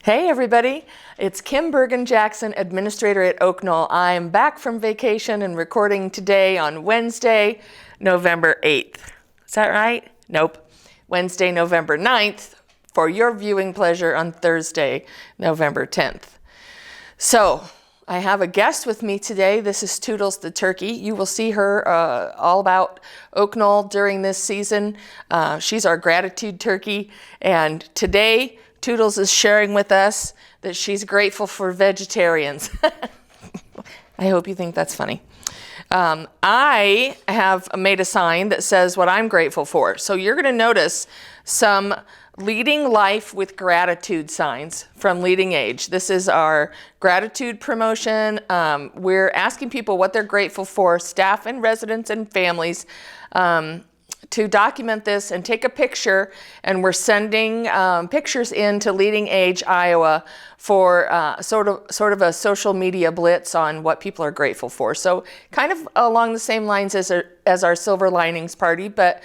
Hey everybody, it's Kim Bergen-Jackson, Administrator at Oak Knoll. I am back from vacation and recording today on Wednesday, November 8th. Is that right? Nope. Wednesday, November 9th for your viewing pleasure on Thursday, November 10th. So, I have a guest with me today. This is Toodles the turkey. You will see her all about Oak Knoll during this season. She's our gratitude turkey, and today Toodles is sharing with us that she's grateful for vegetarians. I hope you think that's funny. I have made a sign that says what I'm grateful for. So you're going to notice some Leading Life with Gratitude signs from Leading Age. This is our gratitude promotion. We're asking people what they're grateful for, staff and residents and families, to document this and take a picture, and we're sending pictures into Leading Age Iowa for sort of a social media blitz on what people are grateful for. So kind of along the same lines as our Silver Linings party, but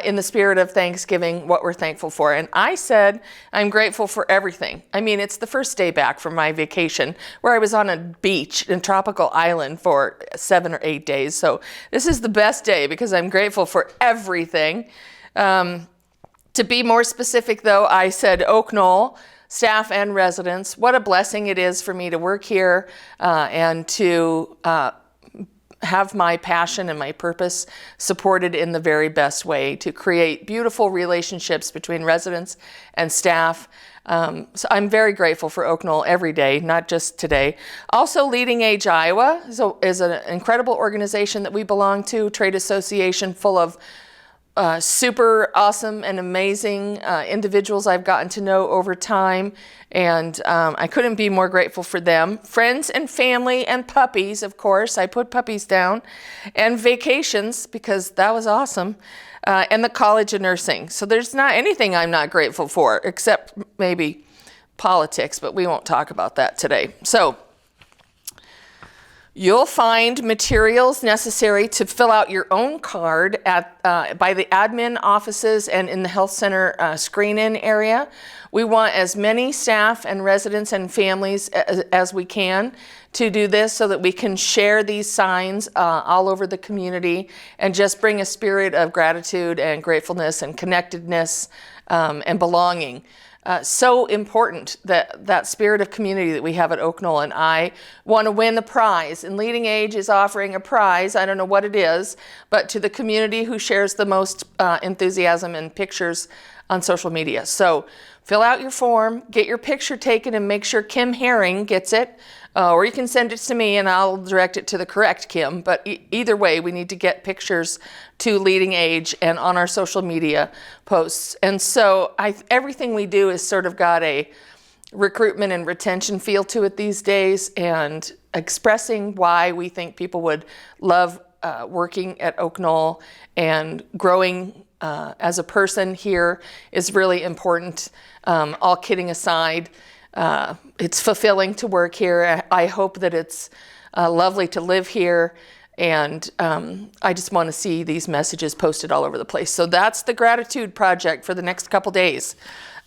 in the spirit of Thanksgiving, what we're thankful for. And I said I'm grateful for everything. I mean, it's the first day back from my vacation where I was on a beach in a tropical island for 7 or 8 days. So this is the best day because I'm grateful for everything. To be more specific though, I said Oak Knoll, staff and residents. What a blessing it is for me to work here and to have my passion and my purpose supported in the very best way to create beautiful relationships between residents and staff. So I'm very grateful for Oak Knoll every day, not just today. Also, Leading Age Iowa is an incredible organization that we belong to, trade association full of super awesome and amazing individuals I've gotten to know over time, and I couldn't be more grateful for them. Friends and family and puppies, of course. I put puppies down. And vacations, because that was awesome. And the College of Nursing. So there's not anything I'm not grateful for, except maybe politics, but we won't talk about that today. So you'll find materials necessary to fill out your own card by the admin offices and in the health center screen-in area. We want as many staff and residents and families as we can to do this so that we can share these signs all over the community and just bring a spirit of gratitude and gratefulness and connectedness and belonging. So important that spirit of community that we have at Oak Knoll, and I want to win the prize. And Leading Age is offering a prize, I don't know what it is, but to the community who shares the most enthusiasm and pictures on social media. So fill out your form, get your picture taken, and make sure Kim Herring gets it. Or you can send it to me and I'll direct it to the correct Kim. But either way, we need to get pictures to Leading Age and on our social media posts. And so everything we do has sort of got a recruitment and retention feel to it these days, and expressing why we think people would love working at Oak Knoll and growing as a person here is really important. All kidding aside, it's fulfilling to work here. I hope that it's lovely to live here, and I just want to see these messages posted all over the place. So that's the gratitude project for the next couple days.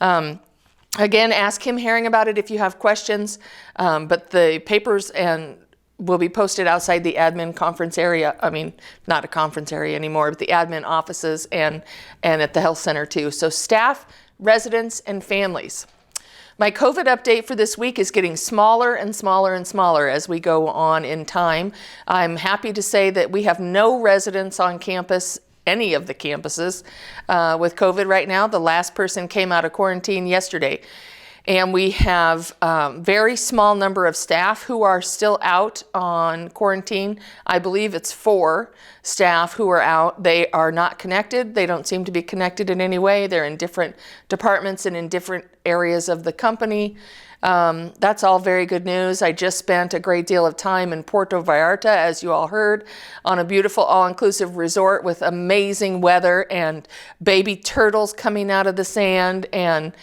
Again, ask Kim Herring about it if you have questions, but the papers will be posted outside the admin conference area. I mean, not a conference area anymore, but the admin offices and at the health center too. So staff, residents, and families. My COVID update for this week is getting smaller and smaller and smaller as we go on in time. I'm happy to say that we have no residents on campus, any of the campuses, with COVID right now. The last person came out of quarantine yesterday. And we have very small number of staff who are still out on quarantine. I believe it's 4 staff who are out. They are not connected. They don't seem to be connected in any way. They're in different departments and in different areas of the company. That's all very good news. I just spent a great deal of time in Puerto Vallarta, as you all heard, on a beautiful all-inclusive resort with amazing weather and baby turtles coming out of the sand, and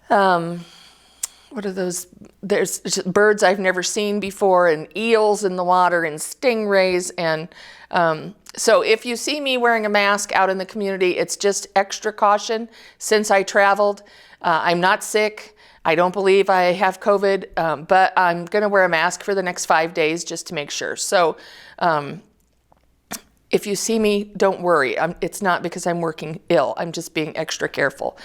what are those? There's birds I've never seen before, and eels in the water, and stingrays. And so if you see me wearing a mask out in the community, it's just extra caution since I traveled. I'm not sick. I don't believe I have COVID, but I'm going to wear a mask for the next 5 days just to make sure. So if you see me, don't worry. It's not because I'm working ill. I'm just being extra careful.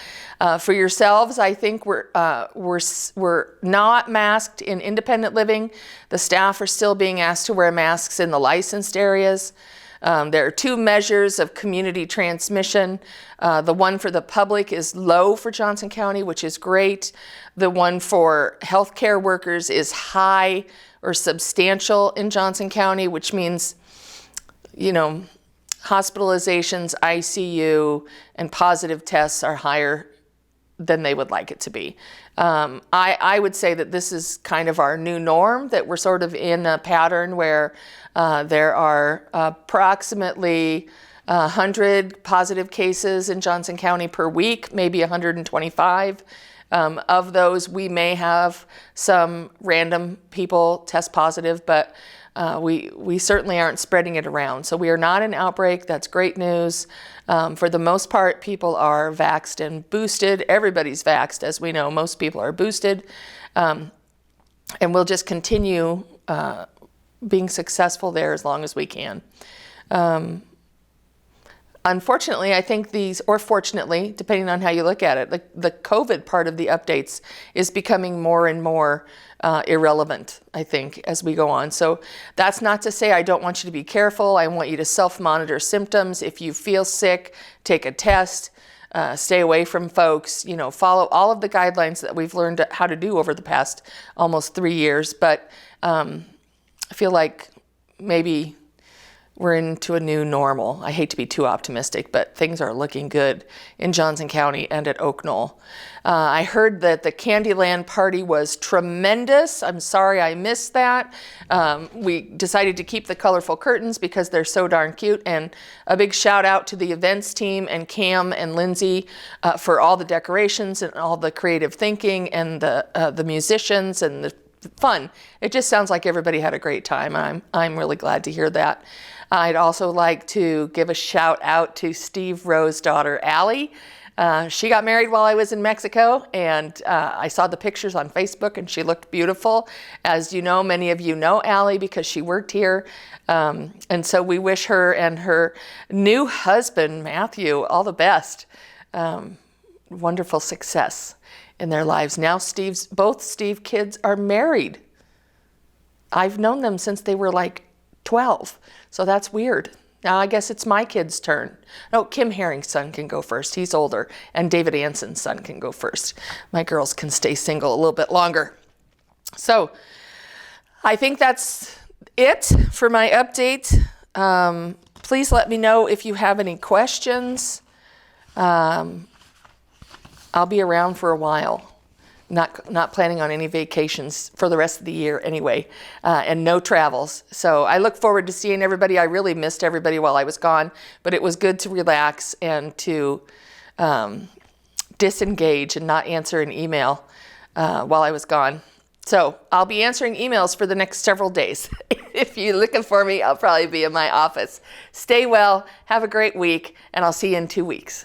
For yourselves, I think we're not masked in independent living. The staff are still being asked to wear masks in the licensed areas. There are 2 measures of community transmission. The one for the public is low for Johnson County, which is great. The one for healthcare workers is high or substantial in Johnson County, which means, hospitalizations, ICU, and positive tests are higher than they would like it to be. I would say that this is kind of our new norm, that we're sort of in a pattern where there are approximately 100 positive cases in Johnson County per week, maybe 125. Of those, we may have some random people test positive, but we certainly aren't spreading it around. So we are not an outbreak. That's great news. For the most part, people are vaxxed and boosted. Everybody's vaxxed, as we know. Most people are boosted. And we'll just continue being successful there as long as we can. Unfortunately, I think or fortunately, depending on how you look at it, the COVID part of the updates is becoming more and more irrelevant, I think, as we go on. So that's not to say I don't want you to be careful. I want you to self-monitor symptoms. If you feel sick, take a test, stay away from folks, follow all of the guidelines that we've learned how to do over the past almost 3 years. But I feel like maybe we're into a new normal. I hate to be too optimistic, but things are looking good in Johnson County and at Oak Knoll. I heard that the Candyland party was tremendous. I'm sorry I missed that. We decided to keep the colorful curtains because they're so darn cute. And a big shout out to the events team and Cam and Lindsay for all the decorations and all the creative thinking and the musicians and the fun. It just sounds like everybody had a great time. I'm really glad to hear that. I'd also like to give a shout out to Steve Rowe's daughter, Allie. She got married while I was in Mexico, and I saw the pictures on Facebook, and she looked beautiful. As you know, many of you know Allie because she worked here. And so we wish her and her new husband, Matthew, all the best. Wonderful success in their lives. Now both Steve kids are married. I've known them since they were like 12, so that's weird. Now I guess it's my kid's turn. No, Kim Herring's son can go first. He's older, and David Anson's son can go first. My girls can stay single a little bit longer. So I think that's it for my update. Please let me know if you have any questions. I'll be around for a while. Not planning on any vacations for the rest of the year anyway, and no travels. So I look forward to seeing everybody. I really missed everybody while I was gone, but it was good to relax and to disengage and not answer an email while I was gone. So I'll be answering emails for the next several days. If you're looking for me, I'll probably be in my office. Stay well, have a great week, and I'll see you in 2 weeks.